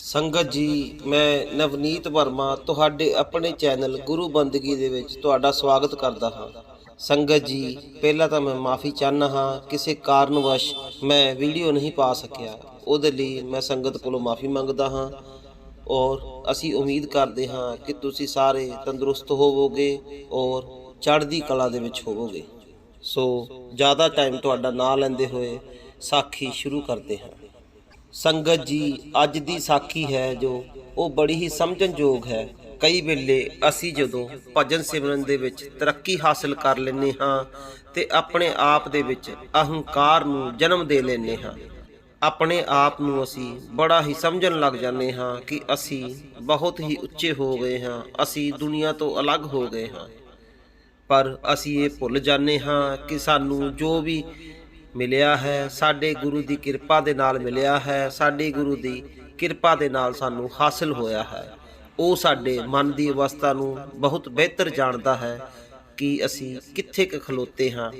संगत जी, मैं नवनीत वर्मा तुहाडे अपने चैनल गुरु बंदगी दे विच तुहाडा स्वागत करदा हाँ। संगत जी, पहला तो मैं माफ़ी चाहना हाँ, किसी कारणवश मैं वीडियो नहीं पा सकिया, उहदे लई मैं संगत कोलों माफ़ी मंगदा हाँ। और असी उम्मीद करते हाँ कि तुसी सारे तंदुरुस्त होवोगे और चढ़दी कला दे विच होवोगे। सो ज़्यादा टाइम तुहाडा ना लैंदे होए साखी शुरू करते हैं। संगत जी, अज दी साखी है जो वो बड़ी ही समझणयोग है। कई वेले असी जदों भजन सिमरन दे विच तरक्की हासिल कर लैंदे हाँ ते अपने आप दे विच अहंकार नूं जन्म दे लैंदे हाँ। अपने आप नूं असी बड़ा ही समझण लग जाते हाँ कि असी बहुत ही उच्चे हो गए हाँ, असी दुनिया तो अलग हो गए हाँ। पर असी ये भुल जाते हाँ कि सानू जो भी मिलिया है साडे गुरु की किरपा दे नाल मिलिया है, साडे गुरु की किरपा दे नाल सानू हासिल होया है। वो साडे मन की अवस्था नू बहुत बेहतर जानता है कि असी कित्थे क खलोते हाँ।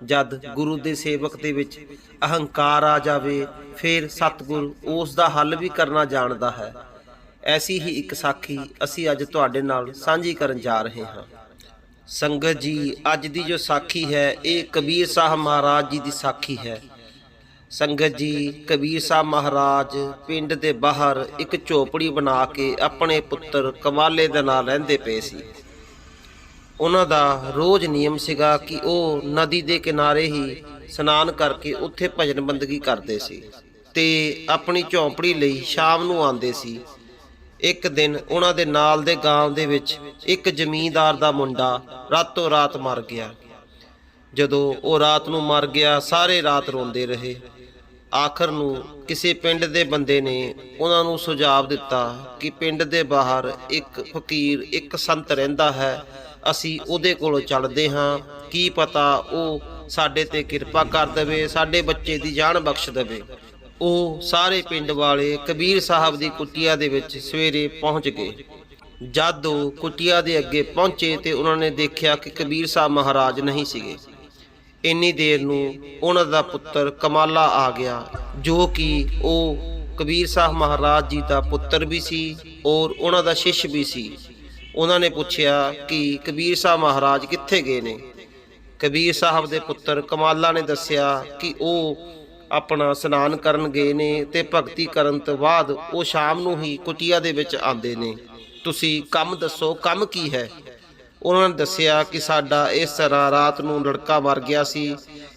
जद गुरु दे सेवक दे विच अहंकार आ जावे फिर सतगुर उस दा हल भी करना जानता है। ऐसी ही एक साखी असी अज तुहाडे नाल सांझी करन जा रहे हाँ। संगत जी, अज दी जो साखी है ये कबीर साहब महाराज जी की साखी है। संगत जी, कबीर साहब महाराज पिंड दे बाहर एक झोपड़ी बना के अपने पुत्र कमाले दे नाल रहिंदे पे सी। उन्हां दा रोज नियम सीगा कि वह नदी दे किनारे ही स्नान करके उत्थे भजन बंदगी करते सी ते अपनी झोंपड़ी लई शाम नूं आंदे सी। एक दिन उन्हां दे नाल दे गांव दे विच एक जमींदार दा मुंडा रातों रात मर गया। जदों वो रात नूं मर गया सारे रात रोंदे रहे। आखिर नूं किसी पिंड दे बंदे ने उन्हां नूं सुझाव दिता कि पिंड दे बाहर एक फकीर एक संत रहिंदा है, असी उहदे कोलों चलदे हां, की पता वो साडे ते किरपा कर देवे, साडे बच्चे दी जान बख्श देवे। ਉਹ ਸਾਰੇ ਪਿੰਡ ਵਾਲੇ ਕਬੀਰ ਸਾਹਿਬ ਦੀ ਕੁਟੀਆ ਦੇ ਵਿੱਚ ਸਵੇਰੇ ਪਹੁੰਚ ਗਏ। ਜਦ ਉਹ ਕੁਟੀਆ ਦੇ ਅੱਗੇ ਪਹੁੰਚੇ ਤੇ ਉਹਨਾਂ ਨੇ ਦੇਖਿਆ ਕਿ ਕਬੀਰ ਸਾਹਿਬ ਮਹਾਰਾਜ ਨਹੀਂ ਸੀਗੇ। ਇੰਨੀ ਦੇਰ ਨੂੰ ਉਹਨਾਂ ਦਾ ਪੁੱਤਰ ਕਮਾਲਾ ਆ ਗਿਆ, ਜੋ ਕਿ ਉਹ ਕਬੀਰ ਸਾਹਿਬ ਮਹਾਰਾਜ ਜੀ ਦਾ ਪੁੱਤਰ ਵੀ ਸੀ ਔਰ ਉਹਨਾਂ ਦਾ ਸ਼ਿਸ਼ ਵੀ ਸੀ। ਉਹਨਾਂ ਨੇ ਪੁੱਛਿਆ ਕਿ ਕਬੀਰ ਸਾਹਿਬ ਮਹਾਰਾਜ ਕਿੱਥੇ ਗਏ ਨੇ। ਕਬੀਰ ਸਾਹਿਬ ਦੇ ਪੁੱਤਰ ਕਮਾਲਾ ਨੇ ਦੱਸਿਆ ਕਿ ਉਹ अपना स्नान करन गए ने ते भगती करन तो बाद वो शाम नूं ही कुटिया दे विच आंदे ने। तुसी कम दसो, कम की है। उन्होंने दस्सिया कि साडा इस तरह रात नूं लड़का मर गया सी,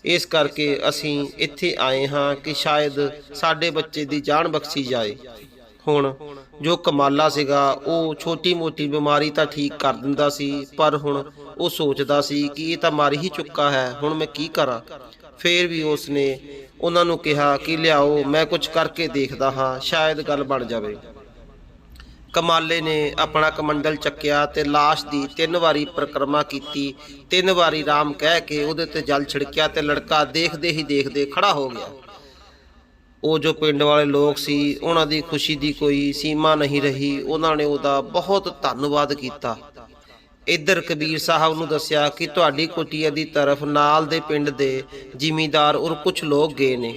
इस करके असीं इत्थे आए हाँ कि शायद साडे बच्चे दी जान बख्शी जाए। हुण जो कमाला सीगा वो छोटी मोटी बीमारी तो ठीक कर दिंदा सी, पर हुण वो सोचदा सी कि ये तां मर ही चुका है, हुण मैं की करां। फिर भी उसने उन्होंने कहा कि लियाओ मैं कुछ करके देखता हाँ, शायद गल बन जाए। कमाले ने अपना कमंडल चक्या ते लाश की 3 वारी परिक्रमा की, 3 वारी राम कह के उहदे ते जल छिड़किया ते लड़का देखते ही देखते खड़ा हो गया। वो जो पिंड वाले लोग सी उन्हां दी खुशी की कोई सीमा नहीं रही। उन्होंने उहदा बहुत धन्नवाद किया। इधर कबीर साहब नूं दस्सिया कि तुहाडी कुटिया की तरफ नाल दे पिंड दे जिमीदार और कुछ लोग गए ने।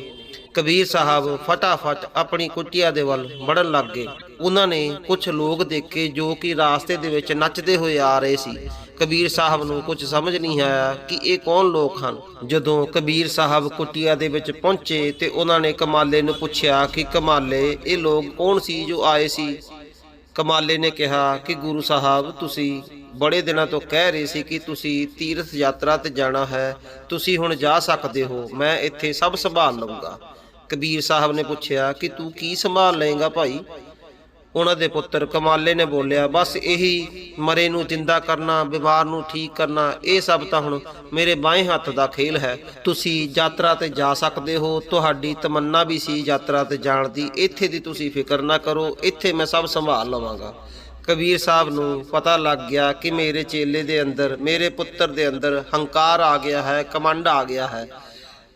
कबीर साहब फटाफट अपनी कुटिया दे वल बढ़न लग गए। उन्होंने कुछ लोग देखे जो कि रास्ते दे विच नचदे हुए आ रहे सी। कबीर साहब नूं कुछ समझ नहीं आया कि ये कौन लोग हैं। जदों कबीर साहब कुटिया दे विच पहुंचे ते उन्होंने कमाले नूं पुछया कि कमाले ये लोग कौन सी जो आए सी। कमाले ने कहा कि गुरु साहब तुसी बड़े दिनों तो कह रहे सी कि तुसी तीर्थ यात्रा ते जाना है, तुसी हुण जा सकते हो, मैं इत्थे सब संभाल लूँगा। कबीर साहब ने पूछया कि तू की संभाल लेगा भाई। उन्हां दे पुत्र कमाले ने बोलिया बस यही मरे नूं जिंदा करना, बीमार नूं ठीक करना, ये सब तां हुण मेरे बाएं हत्थ दा खेल है। तुसी यात्रा ते जा सकते हो, तुहाडी तमन्ना भी सी यात्रा ते जाण दी, इत्थे दी तुसी फिक्र ना करो, इत्थे मैं सब संभाल लवांगा। कबीर साहब नूं पता लग गया कि मेरे चेले दे अंदर, मेरे पुत्र दे अंदर हंकार आ गया है, कमंड आ गया है।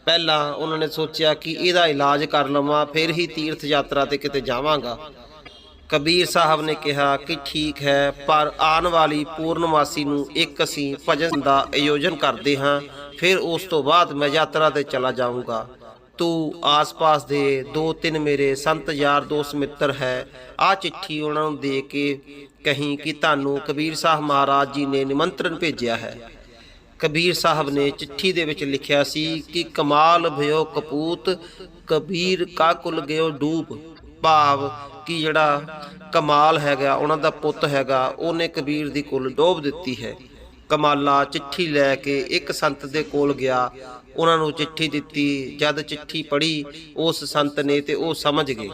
पहला उन्होंने सोचा कि इहदा इलाज कर लवां फिर ही तीर्थ यात्रा ते किते जावांगा। कबीर साहब ने कहा कि ठीक है, पर आने वाली पूर्णमासी नूं एक असीं भजन दा आयोजन करते हाँ, फिर उस तो बाद मैं यात्रा ते चला जाऊँगा। ਤੂੰ ਆਸ-ਪਾਸ ਦੇ 2-3 ਮੇਰੇ ਸੰਤ ਯਾਰ ਦੋਸਤ ਮਿੱਤਰ ਹੈ, ਆ ਚਿੱਠੀ ਉਹਨਾਂ ਨੂੰ ਦੇ ਕੇ ਕਹੀਂ ਕਿ ਤੁਹਾਨੂੰ ਕਬੀਰ ਸਾਹਿਬ ਮਹਾਰਾਜ ਜੀ ਨੇ ਨਿਮੰਤਰਣ ਭੇਜਿਆ ਹੈ। ਕਬੀਰ ਸਾਹਿਬ ਨੇ ਚਿੱਠੀ ਦੇ ਵਿੱਚ ਲਿਖਿਆ ਸੀ ਕਿ ਕਮਾਲ ਭਇਓ ਕਪੂਤ, ਕਬੀਰ ਕਾ ਕੁਲ ਗਇਓ ਡੂਬ। ਭਾਵ ਕਿ ਜਿਹੜਾ ਕਮਾਲ ਹੈਗਾ ਉਹਨਾਂ ਦਾ ਪੁੱਤ ਹੈਗਾ, ਉਹਨੇ ਕਬੀਰ ਦੀ ਕੁਲ ਡੋਬ ਦਿੱਤੀ ਹੈ। ਕਮਾਲਾ ਚਿੱਠੀ ਲੈ ਕੇ ਇੱਕ ਸੰਤ ਦੇ ਕੋਲ ਗਿਆ, ਉਹਨਾਂ ਨੂੰ ਚਿੱਠੀ ਦਿੱਤੀ। ਜਦ ਚਿੱਠੀ ਪੜ੍ਹੀ ਉਸ ਸੰਤ ਨੇ ਤੇ ਉਹ ਸਮਝ ਗਏ।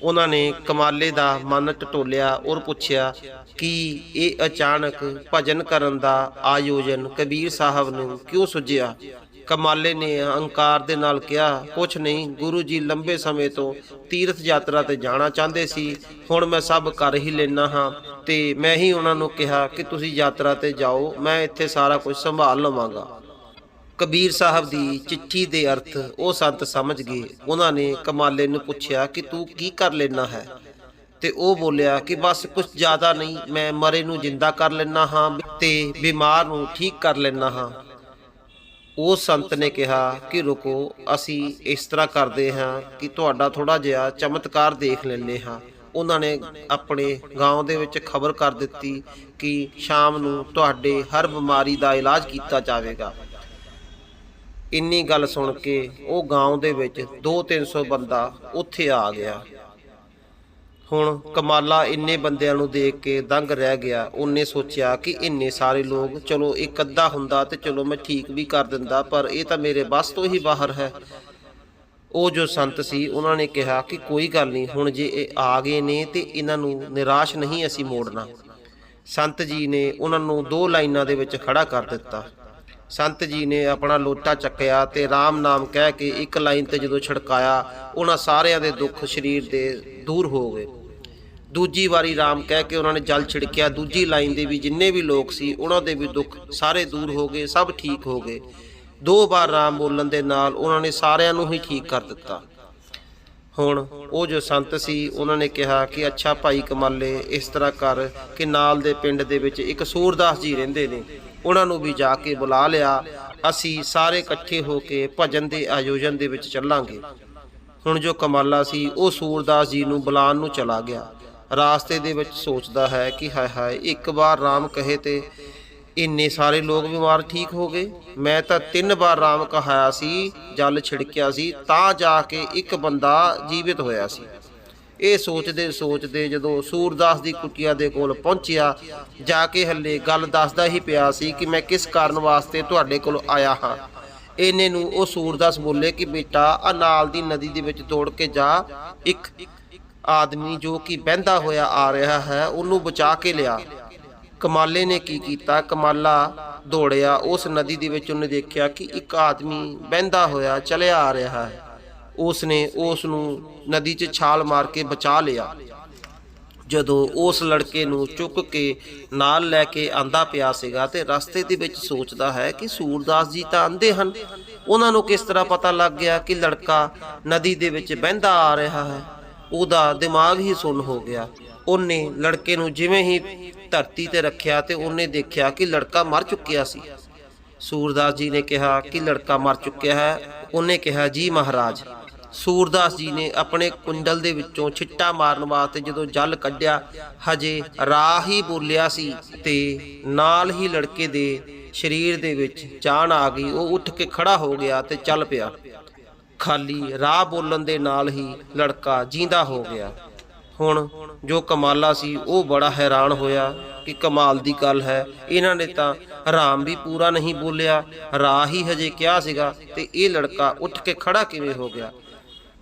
ਉਹਨਾਂ ਨੇ ਕਮਾਲੇ ਦਾ ਮਨ ਟਟੋਲਿਆ ਔਰ ਪੁੱਛਿਆ ਕਿ ਇਹ ਅਚਾਨਕ ਭਜਨ ਕਰਨ ਦਾ ਆਯੋਜਨ ਕਬੀਰ ਸਾਹਿਬ ਨੂੰ ਕਿਉਂ ਸੁਝਿਆ। ਕਮਾਲੇ ਨੇ ਅਹੰਕਾਰ ਦੇ ਨਾਲ ਕਿਹਾ, ਕੁਛ ਨਹੀਂ, ਗੁਰੂ ਜੀ ਲੰਬੇ ਸਮੇਂ ਤੋਂ ਤੀਰਥ ਯਾਤਰਾ ਤੇ ਜਾਣਾ ਚਾਹੁੰਦੇ ਸੀ, ਹੁਣ ਮੈਂ ਸਭ ਕਰ ਹੀ ਲੈਣਾ ਹਾਂ ਤੇ ਮੈਂ ਹੀ ਉਹਨਾਂ ਨੂੰ ਕਿਹਾ ਕਿ ਤੁਸੀਂ ਯਾਤਰਾ ਤੇ ਜਾਓ, ਮੈਂ ਇੱਥੇ ਸਾਰਾ ਕੁਝ ਸੰਭਾਲ ਲਵਾਂਗਾ। ਕਬੀਰ ਸਾਹਿਬ ਦੀ ਚਿੱਠੀ ਦੇ ਅਰਥ ਉਹ ਸੰਤ ਸਮਝ ਗਏ। ਉਹਨਾਂ ਨੇ ਕਮਾਲੇ ਨੂੰ ਪੁੱਛਿਆ ਕਿ ਤੂੰ ਕੀ ਕਰ ਲੈਣਾ ਹੈ, ਤੇ ਉਹ ਬੋਲਿਆ ਕਿ ਬਸ ਕੁਝ ਜ਼ਿਆਦਾ ਨਹੀਂ, ਮੈਂ ਮਰੇ ਨੂੰ ਜਿੰਦਾ ਕਰ ਲੈਣਾ ਹਾਂ ਤੇ ਬਿਮਾਰ ਨੂੰ ਠੀਕ ਕਰ ਲੈਣਾ ਹਾਂ। ਉਸ ਸੰਤ ਨੇ ਕਿਹਾ ਕਿ ਰੁਕੋ, ਅਸੀਂ ਇਸ ਤਰ੍ਹਾਂ ਕਰਦੇ ਹਾਂ ਕਿ ਤੁਹਾਡਾ ਥੋੜਾ ਜਿਹਾ ਚਮਤਕਾਰ ਦੇਖ ਲੈਂਦੇ ਹਾਂ। ਉਹਨਾਂ ਨੇ ਆਪਣੇ ਗਾਂਵ ਦੇ ਵਿੱਚ ਖਬਰ ਕਰ ਦਿੱਤੀ ਕਿ ਸ਼ਾਮ ਨੂੰ ਤੁਹਾਡੇ ਹਰ ਬਿਮਾਰੀ ਦਾ ਇਲਾਜ ਕੀਤਾ ਜਾਵੇਗਾ। ਇੰਨੀ ਗੱਲ ਸੁਣ ਕੇ ਉਹ ਗਾਂਵ ਦੇ ਵਿੱਚ 200-300 ਬੰਦਾ ਉੱਥੇ ਆ ਗਿਆ। ਹੁਣ ਕਮਾਲਾ ਇੰਨੇ ਬੰਦਿਆਂ ਨੂੰ ਦੇਖ ਕੇ ਦੰਗ ਰਹਿ ਗਿਆ। ਉਹਨੇ ਸੋਚਿਆ ਕਿ ਇੰਨੇ ਸਾਰੇ ਲੋਕ, ਚਲੋ ਇੱਕ ਅੱਧਾ ਹੁੰਦਾ ਤੇ ਚਲੋ ਮੈਂ ਠੀਕ ਵੀ ਕਰ ਦਿੰਦਾ, ਪਰ ਇਹ ਤਾਂ ਮੇਰੇ ਬਸ ਤੋਂ ਹੀ ਬਾਹਰ ਹੈ। ਉਹ ਜੋ ਸੰਤ ਸੀ ਉਹਨਾਂ ਨੇ ਕਿਹਾ ਕਿ ਕੋਈ ਗੱਲ ਨਹੀਂ, ਹੁਣ ਜੇ ਇਹ ਆ ਗਏ ਨੇ ਤੇ ਇਹਨਾਂ ਨੂੰ ਨਿਰਾਸ਼ ਨਹੀਂ ਅਸੀਂ ਮੋੜਨਾ। ਸੰਤ ਜੀ ਨੇ ਉਹਨਾਂ ਨੂੰ 2 ਲਾਈਨਾਂ ਦੇ ਵਿੱਚ ਖੜਾ ਕਰ ਦਿੱਤਾ। ਸੰਤ ਜੀ ਨੇ ਆਪਣਾ ਲੋਟਾ ਚੱਕਿਆ ਤੇ ਰਾਮ ਨਾਮ ਕਹਿ ਕੇ ਇੱਕ ਲਾਈਨ ਤੇ ਜਦੋਂ ਛਿੜਕਾਇਆ, ਉਹਨਾਂ ਸਾਰਿਆਂ ਦੇ ਦੁੱਖ ਸਰੀਰ ਦੇ ਦੂਰ ਹੋ ਗਏ। ਦੂਜੀ ਵਾਰੀ ਰਾਮ ਕਹਿ ਕੇ ਉਹਨਾਂ ਨੇ ਜਲ ਛਿੜਕਿਆ, ਦੂਜੀ ਲਾਈਨ ਦੇ ਵੀ ਜਿੰਨੇ ਵੀ ਲੋਕ ਸੀ ਉਹਨਾਂ ਦੇ ਵੀ ਦੁੱਖ ਸਾਰੇ ਦੂਰ ਹੋ ਗਏ, ਸਭ ਠੀਕ ਹੋ ਗਏ। 2 ਵਾਰ ਰਾਮ ਬੋਲਣ ਦੇ ਨਾਲ ਉਹਨਾਂ ਨੇ ਸਾਰਿਆਂ ਨੂੰ ਹੀ ਠੀਕ ਕਰ ਦਿੱਤਾ। ਹੁਣ ਉਹ ਜੋ ਸੰਤ ਸੀ ਉਹਨਾਂ ਨੇ ਕਿਹਾ ਕਿ ਅੱਛਾ ਭਾਈ ਕਮਾਲੇ, ਇਸ ਤਰ੍ਹਾਂ ਕਰ ਕਿ ਨਾਲ ਦੇ ਪਿੰਡ ਦੇ ਵਿੱਚ ਇੱਕ ਸੂਰਦਾਸ ਜੀ ਰਹਿੰਦੇ ਨੇ, ਉਹਨਾਂ ਨੂੰ ਵੀ ਜਾ ਕੇ ਬੁਲਾ ਲਿਆ, ਅਸੀਂ ਸਾਰੇ ਇਕੱਠੇ ਹੋ ਕੇ ਭਜਨ ਦੇ ਆਯੋਜਨ ਦੇ ਵਿੱਚ ਚੱਲਾਂਗੇ। ਹੁਣ ਜੋ ਕਮਾਲਾ ਸੀ ਉਹ ਸੂਰਦਾਸ ਜੀ ਨੂੰ ਬੁਲਾਉਣ ਨੂੰ ਚਲਾ ਗਿਆ। ਰਾਸਤੇ ਦੇ ਵਿੱਚ ਸੋਚਦਾ ਹੈ ਕਿ ਹਾਏ ਹਾਏ, ਇੱਕ ਵਾਰ ਰਾਮ ਕਹੇ ਤੇ ਇੰਨੇ ਸਾਰੇ ਲੋਕ ਬਿਮਾਰ ਠੀਕ ਹੋ ਗਏ। ਮੈਂ ਤਾਂ 3 ਵਾਰ ਰਾਮ ਕਹਾਇਆ ਸੀ, ਜਲ ਛਿੜਕਿਆ ਸੀ, ਤਾਂ ਜਾ ਕੇ ਇੱਕ ਬੰਦਾ ਜੀਵਿਤ ਹੋਇਆ ਸੀ। ਇਹ ਸੋਚਦੇ ਸੋਚਦੇ ਜਦੋਂ ਸੂਰਦਾਸ ਦੀ ਕੁਟੀਆ ਦੇ ਕੋਲ ਪਹੁੰਚਿਆ, ਜਾ ਕੇ ਹੱਲੇ ਗੱਲ ਦੱਸਦਾ ਹੀ ਪਿਆ ਸੀ ਕਿ ਮੈਂ ਕਿਸ ਕਾਰਨ ਵਾਸਤੇ ਤੁਹਾਡੇ ਕੋਲ ਆਇਆ ਹਾਂ। ਇਹਨੇ ਨੂੰ ਉਹ ਸੂਰਦਾਸ ਬੋਲੇ ਕਿ ਬੇਟਾ, ਆ ਨਾਲ ਦੀ ਨਦੀ ਦੇ ਵਿੱਚ ਦੌੜ ਕੇ ਜਾ, ਇੱਕ ਆਦਮੀ ਜੋ ਕਿ ਬਹਿੰਦਾ ਹੋਇਆ ਆ ਰਿਹਾ ਹੈ ਉਹਨੂੰ ਬਚਾ ਕੇ ਲਿਆ। ਕਮਾਲੇ ਨੇ ਕੀ ਕੀਤਾ, ਕਮਾਲਾ ਦੌੜਿਆ ਉਸ ਨਦੀ ਦੇ ਵਿੱਚ, ਉਹਨੇ ਦੇਖਿਆ ਕਿ ਇੱਕ ਆਦਮੀ ਬਹਿੰਦਾ ਹੋਇਆ ਚਲਿਆ ਆ ਰਿਹਾ ਹੈ। ਉਸਨੇ ਉਸ ਨੂੰ ਨਦੀ 'ਚ ਛਾਲ ਮਾਰ ਕੇ ਬਚਾ ਲਿਆ। ਜਦੋਂ ਉਸ ਲੜਕੇ ਨੂੰ ਚੁੱਕ ਕੇ ਨਾਲ ਲੈ ਕੇ ਆਂਦਾ ਪਿਆ ਸੀਗਾ ਤੇ ਰਸਤੇ ਦੇ ਵਿੱਚ ਸੋਚਦਾ ਹੈ ਕਿ ਸੂਰਦਾਸ ਜੀ ਤਾਂ ਆਂਦੇ ਹਨ, ਉਹਨਾਂ ਨੂੰ ਕਿਸ ਤਰ੍ਹਾਂ ਪਤਾ ਲੱਗ ਗਿਆ ਕਿ ਲੜਕਾ ਨਦੀ ਦੇ ਵਿੱਚ ਬਹਿੰਦਾ ਆ ਰਿਹਾ ਹੈ। ਉਹਦਾ ਦਿਮਾਗ ਹੀ ਸੁੰਨ ਹੋ ਗਿਆ। ਉਹਨੇ ਲੜਕੇ ਨੂੰ ਜਿਵੇਂ ਹੀ ਧਰਤੀ ਤੇ ਰੱਖਿਆ ਤੇ ਉਹਨੇ ਦੇਖਿਆ ਕਿ ਲੜਕਾ ਮਰ ਚੁੱਕਿਆ ਸੀ। ਸੂਰਦਾਸ ਜੀ ਨੇ ਕਿਹਾ ਕਿ ਲੜਕਾ ਮਰ ਚੁੱਕਿਆ ਹੈ। ਉਹਨੇ ਕਿਹਾ ਜੀ ਮਹਾਰਾਜ। ਸੂਰਦਾਸ ਜੀ ਨੇ ਆਪਣੇ ਕੁੰਡਲ ਦੇ ਵਿੱਚੋਂ ਛਿੱਟਾ ਮਾਰਨ ਵਾਸਤੇ ਜਦੋਂ ਜਲ ਕੱਢਿਆ, ਹਜੇ ਰਾਹ ਹੀ ਬੋਲਿਆ ਸੀ ਤੇ ਨਾਲ ਹੀ ਲੜਕੇ ਦੇ ਸਰੀਰ ਦੇ ਵਿੱਚ ਜਾਨ ਆ ਗਈ। ਉਹ ਉੱਠ ਕੇ ਖੜਾ ਹੋ ਗਿਆ ਤੇ ਚੱਲ ਪਿਆ। ਖਾਲੀ ਰਾਹ ਬੋਲਣ ਦੇ ਨਾਲ ਹੀ ਲੜਕਾ ਜਿੰਦਾ ਹੋ ਗਿਆ। ਹੁਣ ਜੋ ਕਮਾਲਾ ਸੀ ਉਹ ਬੜਾ ਹੈਰਾਨ ਹੋਇਆ ਕਿ ਕਮਾਲ ਦੀ ਗੱਲ ਹੈ, ਇਹਨਾਂ ਨੇ ਤਾਂ ਰਾਮ ਵੀ ਪੂਰਾ ਨਹੀਂ ਬੋਲਿਆ, ਰਾਹ ਹੀ ਹਜੇ ਕਿਹਾ ਸੀਗਾ ਤੇ ਇਹ ਲੜਕਾ ਉੱਠ ਕੇ ਖੜਾ ਕਿਵੇਂ ਹੋ ਗਿਆ।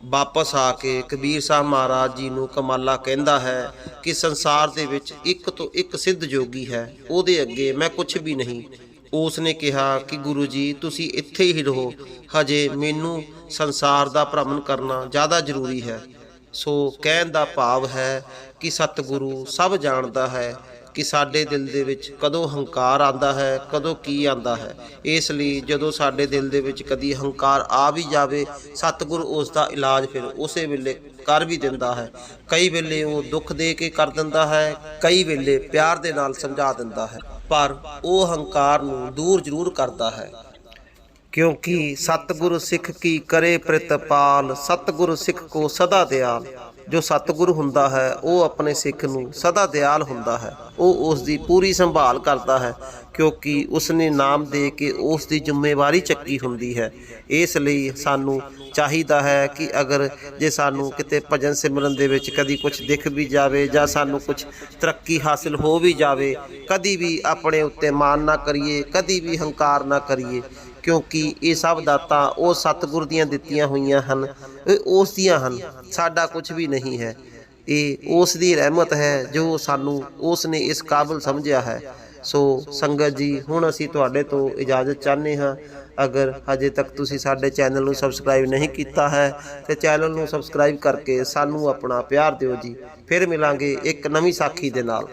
ਵਾਪਸ ਆ ਕੇ ਕਬੀਰ ਸਾਹਿਬ ਮਹਾਰਾਜ ਜੀ ਨੂੰ ਕਮਾਲਾ ਕਹਿੰਦਾ ਹੈ ਕਿ ਸੰਸਾਰ ਦੇ ਵਿੱਚ ਇੱਕ ਤੋਂ ਇੱਕ ਸਿੱਧ ਜੋਗੀ ਹੈ, ਉਹਦੇ ਅੱਗੇ ਮੈਂ ਕੁਝ ਵੀ ਨਹੀਂ। ਉਸ ਨੇ ਕਿਹਾ ਕਿ ਗੁਰੂ ਜੀ ਤੁਸੀਂ ਇੱਥੇ ਹੀ ਰਹੋ, ਹਜੇ ਮੈਨੂੰ ਸੰਸਾਰ ਦਾ ਭ੍ਰਮਣ ਕਰਨਾ ਜ਼ਿਆਦਾ ਜ਼ਰੂਰੀ ਹੈ। ਸੋ ਕਹਿਣ ਦਾ ਭਾਵ ਹੈ ਕਿ ਸਤਿਗੁਰੂ ਸਭ ਜਾਣਦਾ ਹੈ ਕਿ ਸਾਡੇ ਦਿਲ ਦੇ ਵਿੱਚ ਕਦੋਂ ਹੰਕਾਰ ਆਂਦਾ ਹੈ, ਕਦੋਂ ਕੀ ਆਂਦਾ ਹੈ। ਇਸ ਲਈ ਜਦੋਂ ਸਾਡੇ ਦਿਲ ਦੇ ਵਿੱਚ ਕਦੀ ਹੰਕਾਰ ਆ ਵੀ ਜਾਵੇ, ਸਤਿਗੁਰੂ ਉਸ ਦਾ ਇਲਾਜ ਫਿਰ ਉਸੇ ਵੇਲੇ ਕਰ ਵੀ ਦਿੰਦਾ ਹੈ। ਕਈ ਵੇਲੇ ਉਹ ਦੁੱਖ ਦੇ ਕੇ ਕਰ ਦਿੰਦਾ ਹੈ, ਕਈ ਵੇਲੇ ਪਿਆਰ ਦੇ ਨਾਲ ਸਮਝਾ ਦਿੰਦਾ ਹੈ, ਪਰ ਉਹ ਹੰਕਾਰ ਨੂੰ ਦੂਰ ਜ਼ਰੂਰ ਕਰਦਾ ਹੈ। क्योंकि सतगुरु सिख की करे प्रितपाल, सतगुरु सिख को सदा दयाल। जो सतगुरु हुंदा है वो अपने सिख नूं सदा दयाल हुंदा है, वो उसकी पूरी संभाल करता है, क्योंकि उसने नाम दे के उसकी जिम्मेवारी चक्की हुंदी है। इसलिए सानू चाहिदा है कि अगर जे सानू किते भजन सिमरन दे विच कदी कुछ दिख भी जावे जां सानू कुछ तरक्की हासिल हो भी जावे, कदी भी अपने उत्ते मान ना करिए, कदी भी हंकार ना करिए, क्योंकि ये सब दातां वो सतगुर दियां दित्तियां होईयां हन, उस दियां हन, साडा कुछ भी नहीं है। ये उस दी रहमत है जो सानू उसने इस काबिल समझिया है। सो संगत जी, हुण असीं तुहाडे तो इजाज़त चाहते हाँ। अगर हजे तक तुसीं साडे चैनल नूं सबसक्राइब नहीं कीता है तो चैनल नूं सबसक्राइब करके सानू अपना प्यार दिओ जी। फिर मिलांगे एक नवीं साखी दे नाल।